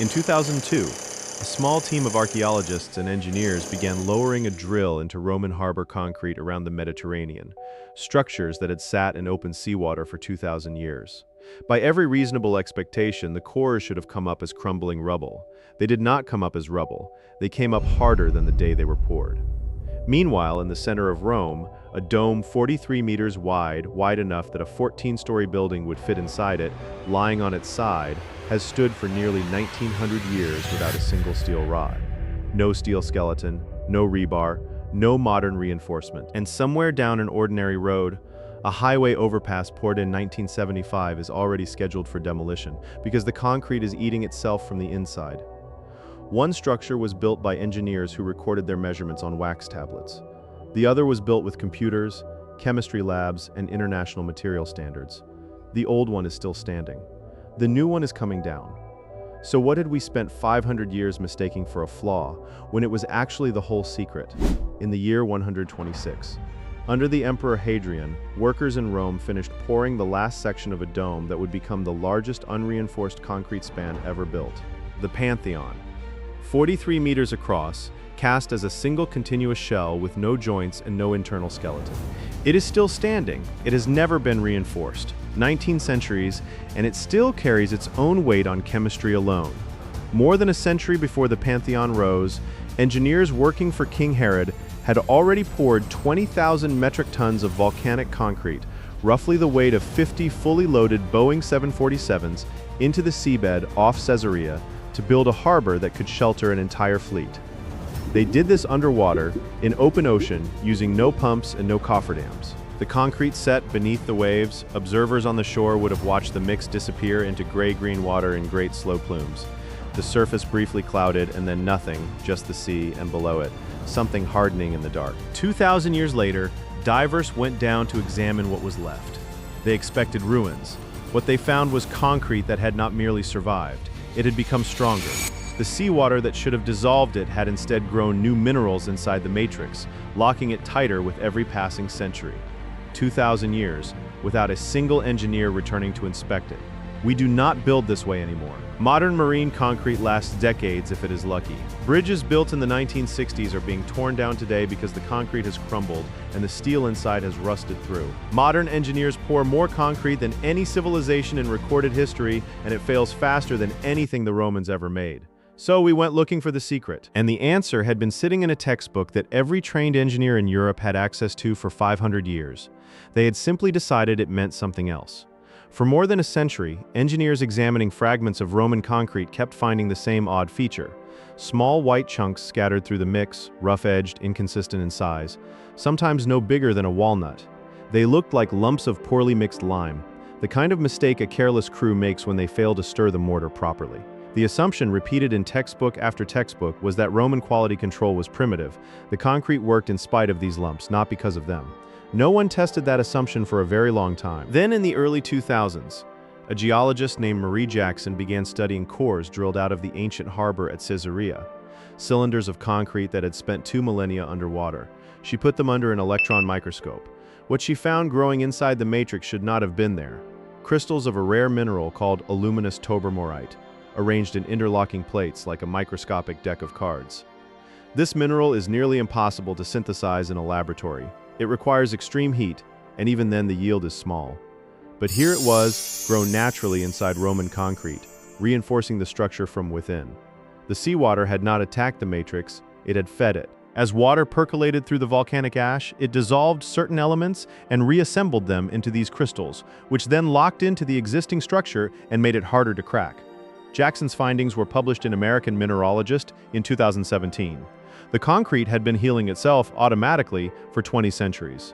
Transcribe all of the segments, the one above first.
In 2002, a small team of archaeologists and engineers began lowering a drill into Roman harbor concrete around the Mediterranean, structures that had sat in open seawater for 2,000 years. By every reasonable expectation, the cores should have come up as crumbling rubble. They did not come up as rubble. They came up harder than the day they were poured. Meanwhile, in the center of Rome, a dome 43 meters wide enough that a 14-story building would fit inside it, lying on its side, has stood for nearly 1,900 years without a single steel rod. No steel skeleton, no rebar, no modern reinforcement. And somewhere down an ordinary road, a highway overpass poured in 1975 is already scheduled for demolition because the concrete is eating itself from the inside. One structure was built by engineers who recorded their measurements on wax tablets. The other was built with computers, chemistry labs, and international material standards. The old one is still standing. The new one is coming down. So what had we spent 500 years mistaking for a flaw when it was actually the whole secret? In the year 126, under the Emperor Hadrian, workers in Rome finished pouring the last section of a dome that would become the largest unreinforced concrete span ever built, the Pantheon. 43 meters across, cast as a single continuous shell with no joints and no internal skeleton. It is still standing. It has never been reinforced. 19 centuries, and it still carries its own weight on chemistry alone. More than a century before the Pantheon rose, engineers working for King Herod had already poured 20,000 metric tons of volcanic concrete, roughly the weight of 50 fully loaded Boeing 747s, into the seabed off Caesarea to build a harbor that could shelter an entire fleet. They did this underwater, in open ocean, using no pumps and no cofferdams. The concrete set beneath the waves, observers on the shore would have watched the mix disappear into gray-green water in great slow plumes. The surface briefly clouded and then nothing, just the sea and below it, something hardening in the dark. 2,000 years later, divers went down to examine what was left. They expected ruins. What they found was concrete that had not merely survived. It had become stronger. The seawater that should have dissolved it had instead grown new minerals inside the matrix, locking it tighter with every passing century. 2,000 years, without a single engineer returning to inspect it. We do not build this way anymore. Modern marine concrete lasts decades if it is lucky. Bridges built in the 1960s are being torn down today because the concrete has crumbled and the steel inside has rusted through. Modern engineers pour more concrete than any civilization in recorded history, and it fails faster than anything the Romans ever made. So we went looking for the secret, and the answer had been sitting in a textbook that every trained engineer in Europe had access to for 500 years. They had simply decided it meant something else. For more than a century, engineers examining fragments of Roman concrete kept finding the same odd feature. Small white chunks scattered through the mix, rough-edged, inconsistent in size, sometimes no bigger than a walnut. They looked like lumps of poorly mixed lime, the kind of mistake a careless crew makes when they fail to stir the mortar properly. The assumption repeated in textbook after textbook was that Roman quality control was primitive. The concrete worked in spite of these lumps, not because of them. No one tested that assumption for a very long time. Then in the early 2000s, a geologist named Marie Jackson began studying cores drilled out of the ancient harbor at Caesarea, cylinders of concrete that had spent 2 millennia underwater. She put them under an electron microscope. What she found growing inside the matrix should not have been there. Crystals of a rare mineral called aluminous tobermorite, arranged in interlocking plates like a microscopic deck of cards. This mineral is nearly impossible to synthesize in a laboratory. It requires extreme heat, and even then the yield is small. But here it was, grown naturally inside Roman concrete, reinforcing the structure from within. The seawater had not attacked the matrix, it had fed it. As water percolated through the volcanic ash, it dissolved certain elements and reassembled them into these crystals, which then locked into the existing structure and made it harder to crack. Jackson's findings were published in American Mineralogist in 2017. The concrete had been healing itself automatically for 20 centuries.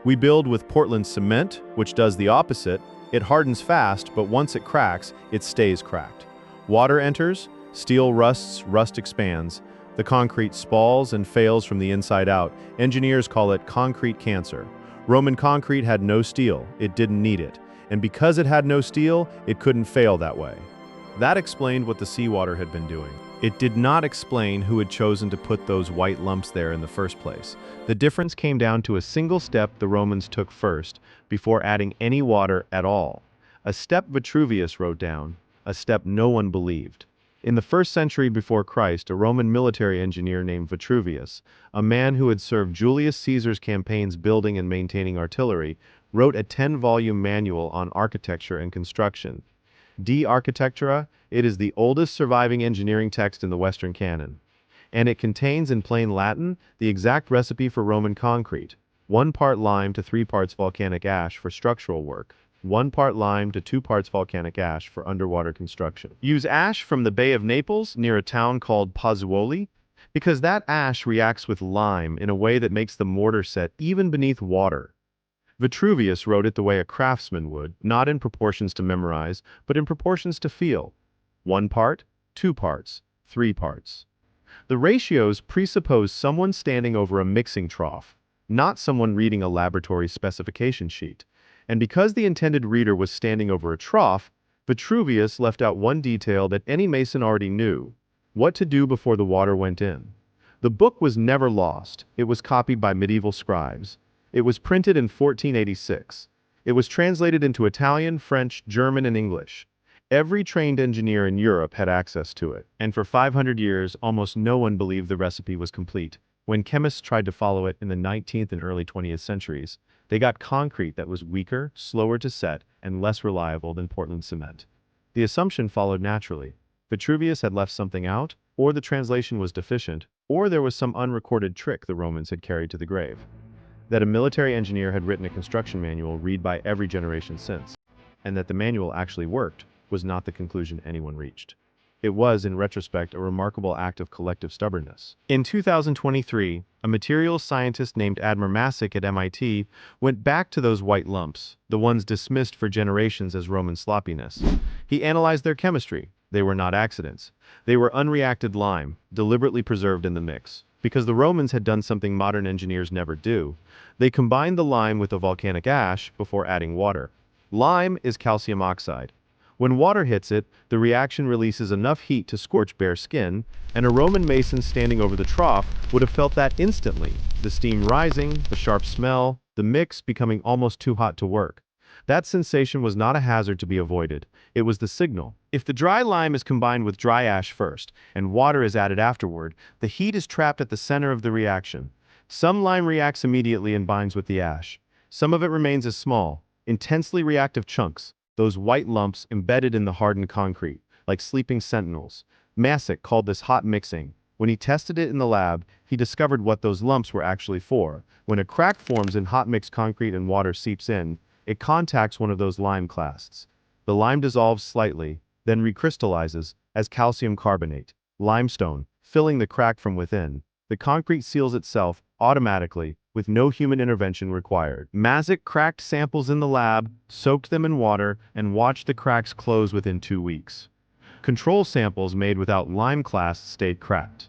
We build with Portland cement, which does the opposite. It hardens fast, but once it cracks, it stays cracked. Water enters, steel rusts, rust expands. The concrete spalls and fails from the inside out. Engineers call it concrete cancer. Roman concrete had no steel, it didn't need it. And because it had no steel, it couldn't fail that way. That explained what the seawater had been doing. It did not explain who had chosen to put those white lumps there in the first place. The difference came down to a single step the Romans took first, before adding any water at all. A step Vitruvius wrote down, a step no one believed. In the 1st century before Christ, a Roman military engineer named Vitruvius, a man who had served Julius Caesar's campaigns building and maintaining artillery, wrote a 10-volume manual on architecture and construction. De Architectura, it is the oldest surviving engineering text in the Western canon. And it contains in plain Latin the exact recipe for Roman concrete: 1 part lime to 3 parts volcanic ash for structural work, 1 part lime to 2 parts volcanic ash for underwater construction. Use ash from the Bay of Naples near a town called Pozzuoli, because that ash reacts with lime in a way that makes the mortar set even beneath water. Vitruvius wrote it the way a craftsman would, not in proportions to memorize, but in proportions to feel. 1 part, 2 parts, 3 parts. The ratios presuppose someone standing over a mixing trough, not someone reading a laboratory specification sheet. And because the intended reader was standing over a trough, Vitruvius left out one detail that any mason already knew: what to do before the water went in. The book was never lost. It was copied by medieval scribes. It was printed in 1486. It was translated into Italian, French, German, and English. Every trained engineer in Europe had access to it, and for 500 years, almost no one believed the recipe was complete. When chemists tried to follow it in the 19th and early 20th centuries, they got concrete that was weaker, slower to set, and less reliable than Portland cement. The assumption followed naturally. Vitruvius had left something out, or the translation was deficient, or there was some unrecorded trick the Romans had carried to the grave. That a military engineer had written a construction manual read by every generation since, and that the manual actually worked, was not the conclusion anyone reached. It was, in retrospect, a remarkable act of collective stubbornness. In 2023, a materials scientist named Admir Masic at MIT went back to those white lumps, the ones dismissed for generations as Roman sloppiness. He analyzed their chemistry. They were not accidents. They were unreacted lime, deliberately preserved in the mix. Because the Romans had done something modern engineers never do. They combined the lime with the volcanic ash before adding water. Lime is calcium oxide. When water hits it, the reaction releases enough heat to scorch bare skin, and a Roman mason standing over the trough would have felt that instantly. The steam rising, the sharp smell, the mix becoming almost too hot to work. That sensation was not a hazard to be avoided. It was the signal. If the dry lime is combined with dry ash first, and water is added afterward, the heat is trapped at the center of the reaction. Some lime reacts immediately and binds with the ash. Some of it remains as small, intensely reactive chunks, those white lumps embedded in the hardened concrete, like sleeping sentinels. Masic called this hot mixing. When he tested it in the lab, he discovered what those lumps were actually for. When a crack forms in hot mixed concrete and water seeps in, it contacts one of those lime clasts. The lime dissolves slightly, then recrystallizes as calcium carbonate, limestone, filling the crack from within. The concrete seals itself automatically, with no human intervention required. Masic cracked samples in the lab, soaked them in water, and watched the cracks close within 2 weeks. Control samples made without lime clasts stayed cracked.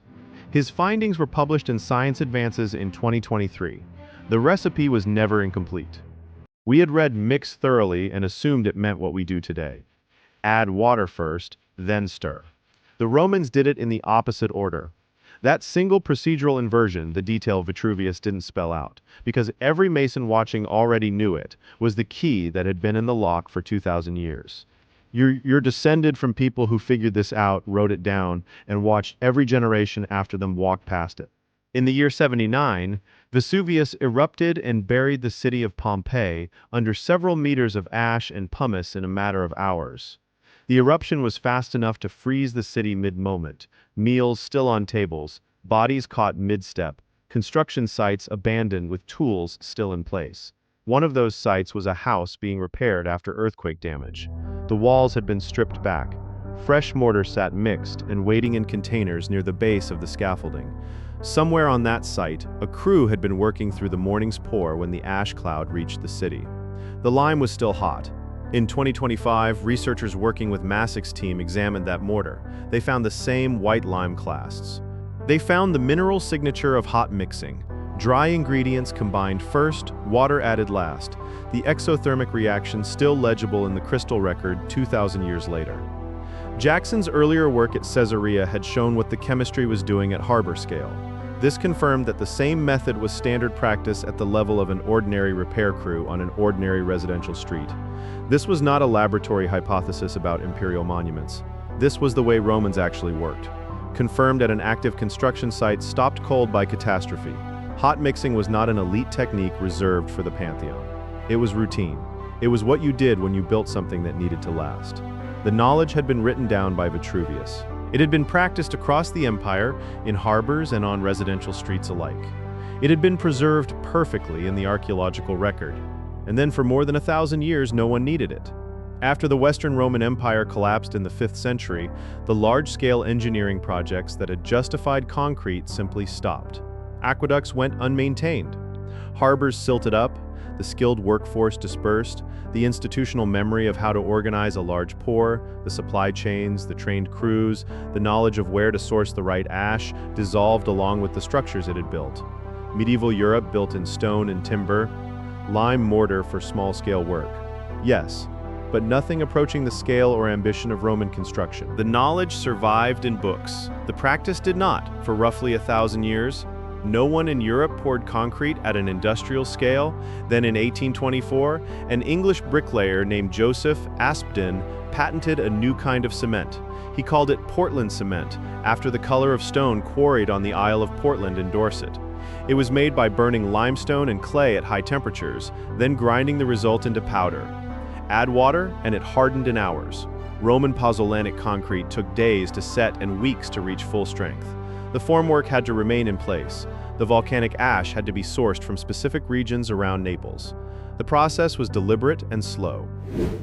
His findings were published in Science Advances in 2023. The recipe was never incomplete. We had read mix thoroughly and assumed it meant what we do today. Add water first, then stir. The Romans did it in the opposite order. That single procedural inversion, the detail Vitruvius didn't spell out, because every mason watching already knew it, was the key that had been in the lock for 2,000 years. You're descended from people who figured this out, wrote it down, and watched every generation after them walk past it. In the year 79, Vesuvius erupted and buried the city of Pompeii under several meters of ash and pumice in a matter of hours. The eruption was fast enough to freeze the city mid-moment, meals still on tables, bodies caught mid-step, construction sites abandoned with tools still in place. One of those sites was a house being repaired after earthquake damage. The walls had been stripped back. Fresh mortar sat mixed and waiting in containers near the base of the scaffolding. Somewhere on that site, a crew had been working through the morning's pour when the ash cloud reached the city. The lime was still hot. In 2025, researchers working with Masic's team examined that mortar. They found the same white lime clasts. They found the mineral signature of hot mixing. Dry ingredients combined first, water added last. The exothermic reaction still legible in the crystal record 2,000 years later. Jackson's earlier work at Caesarea had shown what the chemistry was doing at harbor scale. This confirmed that the same method was standard practice at the level of an ordinary repair crew on an ordinary residential street. This was not a laboratory hypothesis about imperial monuments. This was the way Romans actually worked. Confirmed at an active construction site stopped cold by catastrophe. Hot mixing was not an elite technique reserved for the Pantheon. It was routine. It was what you did when you built something that needed to last. The knowledge had been written down by Vitruvius. It had been practiced across the empire, in harbors and on residential streets alike. It had been preserved perfectly in the archaeological record. And then for more than 1,000 years, no one needed it. After the Western Roman Empire collapsed in the 5th century, the large-scale engineering projects that had justified concrete simply stopped. Aqueducts went unmaintained. Harbors silted up, the skilled workforce dispersed, the institutional memory of how to organize a large pour, the supply chains, the trained crews, the knowledge of where to source the right ash, dissolved along with the structures it had built. Medieval Europe built in stone and timber, lime mortar for small-scale work. Yes, but nothing approaching the scale or ambition of Roman construction. The knowledge survived in books. The practice did not. For roughly 1,000 years, no one in Europe poured concrete at an industrial scale. Then in 1824, an English bricklayer named Joseph Aspdin patented a new kind of cement. He called it Portland cement, after the color of stone quarried on the Isle of Portland in Dorset. It was made by burning limestone and clay at high temperatures, then grinding the result into powder. Add water, and it hardened in hours. Roman pozzolanic concrete took days to set and weeks to reach full strength. The formwork had to remain in place. The volcanic ash had to be sourced from specific regions around Naples. The process was deliberate and slow.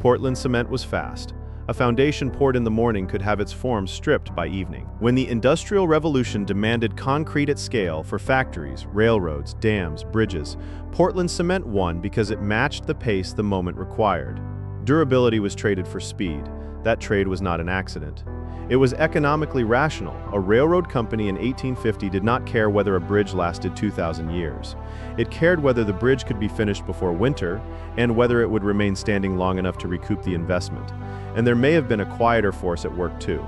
Portland cement was fast. A foundation poured in the morning could have its form stripped by evening. When the Industrial Revolution demanded concrete at scale for factories, railroads, dams, bridges, Portland cement won because it matched the pace the moment required. Durability was traded for speed. That trade was not an accident. It was economically rational. A railroad company in 1850 did not care whether a bridge lasted 2,000 years. It cared whether the bridge could be finished before winter and whether it would remain standing long enough to recoup the investment. And there may have been a quieter force at work too.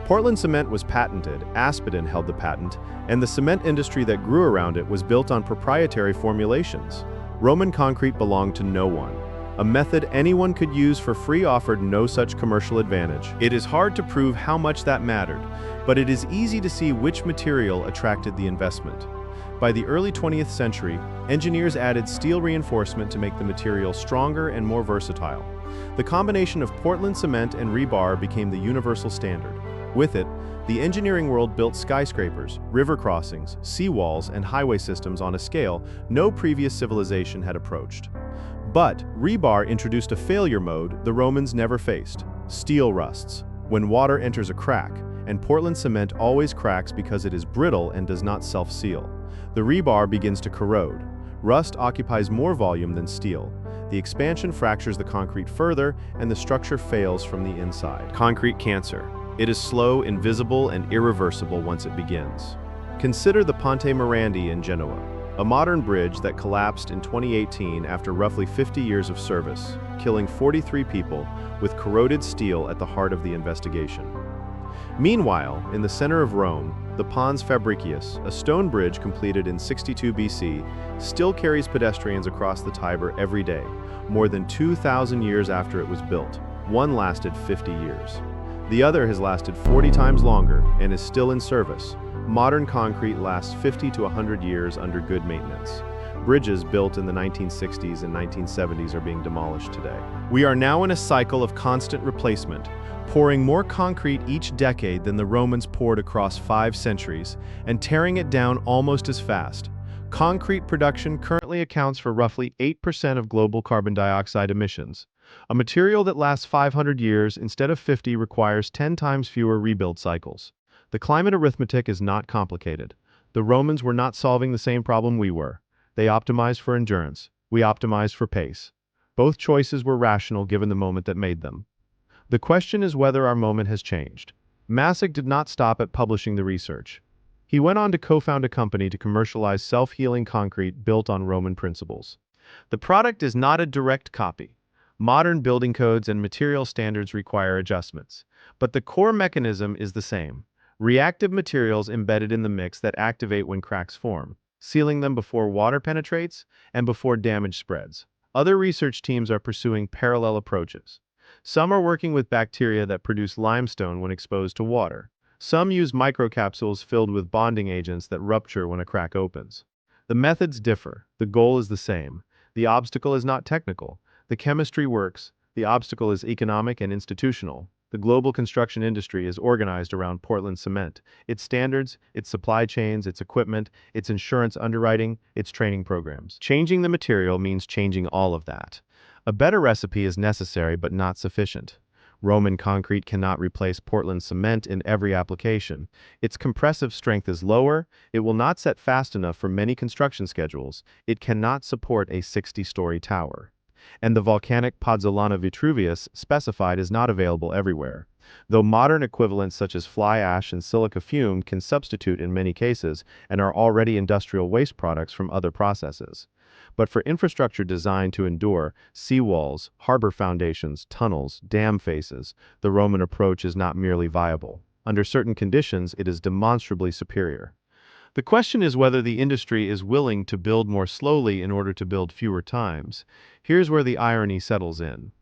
Portland cement was patented, Aspdin held the patent, and the cement industry that grew around it was built on proprietary formulations. Roman concrete belonged to no one. A method anyone could use for free offered no such commercial advantage. It is hard to prove how much that mattered, but it is easy to see which material attracted the investment. By the early 20th century, engineers added steel reinforcement to make the material stronger and more versatile. The combination of Portland cement and rebar became the universal standard. With it, the engineering world built skyscrapers, river crossings, seawalls, and highway systems on a scale no previous civilization had approached. But rebar introduced a failure mode the Romans never faced: steel rusts. When water enters a crack, and Portland cement always cracks because it is brittle and does not self-seal, the rebar begins to corrode. Rust occupies more volume than steel. The expansion fractures the concrete further, and the structure fails from the inside. Concrete cancer. It is slow, invisible, and irreversible once it begins. Consider the Ponte Morandi in Genoa, a modern bridge that collapsed in 2018 after roughly 50 years of service, killing 43 people with corroded steel at the heart of the investigation. Meanwhile, in the center of Rome, the Pons Fabricius, a stone bridge completed in 62 BC, still carries pedestrians across the Tiber every day, more than 2,000 years after it was built. One lasted 50 years. The other has lasted 40 times longer and is still in service. Modern concrete lasts 50 to 100 years under good maintenance. Bridges built in the 1960s and 1970s are being demolished today. We are now in a cycle of constant replacement, pouring more concrete each decade than the Romans poured across 5 centuries, and tearing it down almost as fast. Concrete production currently accounts for roughly 8% of global carbon dioxide emissions. A material that lasts 500 years instead of 50 requires 10 times fewer rebuild cycles. The climate arithmetic is not complicated. The Romans were not solving the same problem we were. They optimized for endurance. We optimized for pace. Both choices were rational given the moment that made them. The question is whether our moment has changed. Masic did not stop at publishing the research. He went on to co-found a company to commercialize self-healing concrete built on Roman principles. The product is not a direct copy. Modern building codes and material standards require adjustments, but the core mechanism is the same. Reactive materials embedded in the mix that activate when cracks form, sealing them before water penetrates and before damage spreads. Other research teams are pursuing parallel approaches. Some are working with bacteria that produce limestone when exposed to water. Some use microcapsules filled with bonding agents that rupture when a crack opens. The methods differ. The goal is the same. The obstacle is not technical. The chemistry works. The obstacle is economic and institutional. The global construction industry is organized around Portland cement. Its standards, its supply chains, its equipment, its insurance underwriting, its training programs. Changing the material means changing all of that. A better recipe is necessary but not sufficient. Roman concrete cannot replace Portland cement in every application. Its compressive strength is lower, it will not set fast enough for many construction schedules, it cannot support a 60-story tower. And the volcanic pozzolana Vitruvius specified is not available everywhere. Though modern equivalents such as fly ash and silica fume can substitute in many cases and are already industrial waste products from other processes. But for infrastructure designed to endure, seawalls, harbor foundations, tunnels, dam faces, the Roman approach is not merely viable. Under certain conditions, it is demonstrably superior. The question is whether the industry is willing to build more slowly in order to build fewer times. Here's where the irony settles in.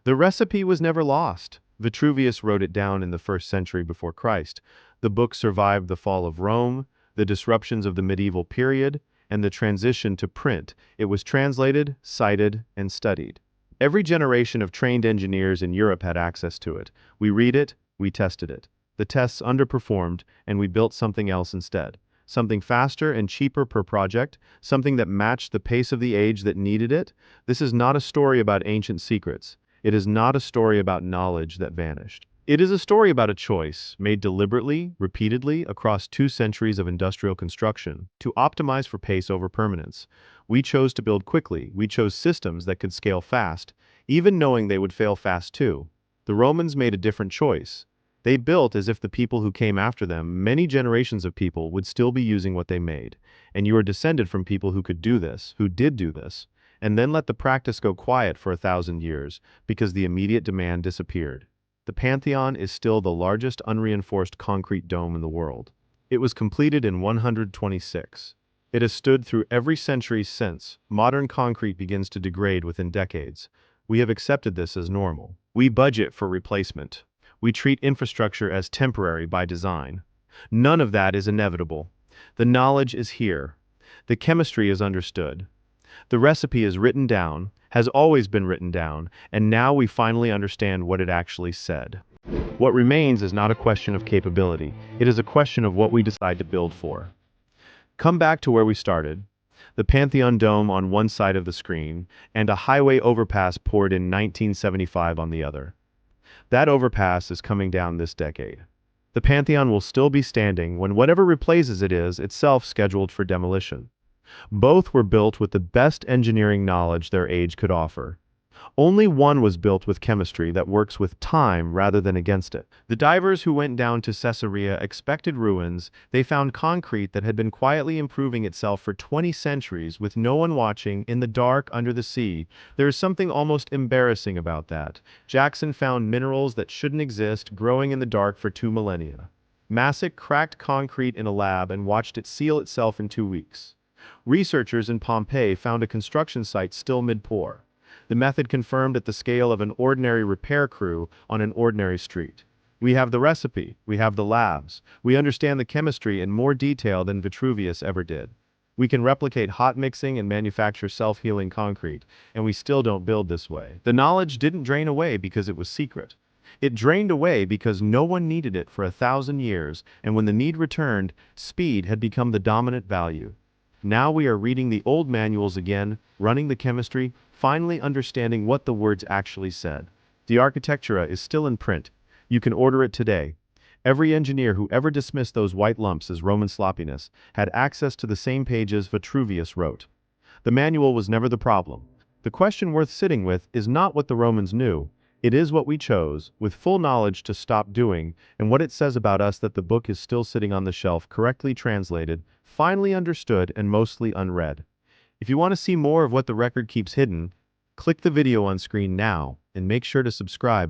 The recipe was never lost. Vitruvius wrote it down in the 1st century before Christ. The book survived the fall of Rome, the disruptions of the medieval period, and the transition to print. It was translated, cited, and studied. Every generation of trained engineers in Europe had access to it. We read it, we tested it. The tests underperformed, and we built something else instead. Something faster and cheaper per project, something that matched the pace of the age that needed it. This is not a story about ancient secrets. It is not a story about knowledge that vanished. It is a story about a choice made deliberately, repeatedly, across 2 centuries of industrial construction to optimize for pace over permanence. We chose to build quickly. We chose systems that could scale fast, even knowing they would fail fast too. The Romans made a different choice. They built as if the people who came after them, many generations of people, would still be using what they made. And you are descended from people who could do this, who did do this, and then let the practice go quiet for 1,000 years because the immediate demand disappeared. The Pantheon is still the largest unreinforced concrete dome in the world. It was completed in 126. It has stood through every century since. Modern concrete begins to degrade within decades. We have accepted this as normal. We budget for replacement. We treat infrastructure as temporary by design. None of that is inevitable. The knowledge is here. The chemistry is understood. The recipe is written down, has always been written down, and now we finally understand what it actually said. What remains is not a question of capability. It is a question of what we decide to build for. Come back to where we started. The Pantheon dome on one side of the screen, and a highway overpass poured in 1975 on the other. That overpass is coming down this decade. The Pantheon will still be standing when whatever replaces it is itself scheduled for demolition. Both were built with the best engineering knowledge their age could offer. Only one was built with chemistry that works with time rather than against it. The divers who went down to Caesarea expected ruins. They found concrete that had been quietly improving itself for 20 centuries with no one watching, in the dark under the sea. There is something almost embarrassing about that. Jackson found minerals that shouldn't exist growing in the dark for 2 millennia. Masic cracked concrete in a lab and watched it seal itself in 2 weeks. Researchers in Pompeii found a construction site still mid-pour. The method confirmed at the scale of an ordinary repair crew on an ordinary street. We have the recipe, we have the labs, we understand the chemistry in more detail than Vitruvius ever did. We can replicate hot mixing and manufacture self-healing concrete, and we still don't build this way. The knowledge didn't drain away because it was secret. It drained away because no one needed it for 1,000 years, and when the need returned, speed had become the dominant value. Now we are reading the old manuals again, running the chemistry, finally understanding what the words actually said. The Architectura is still in print. You can order it today. Every engineer who ever dismissed those white lumps as Roman sloppiness had access to the same pages Vitruvius wrote. The manual was never the problem. The question worth sitting with is not what the Romans knew. It is what we chose, with full knowledge, to stop doing, and what it says about us that the book is still sitting on the shelf, correctly translated, finally understood, and mostly unread. If you want to see more of what the record keeps hidden, click the video on screen now, and make sure to subscribe.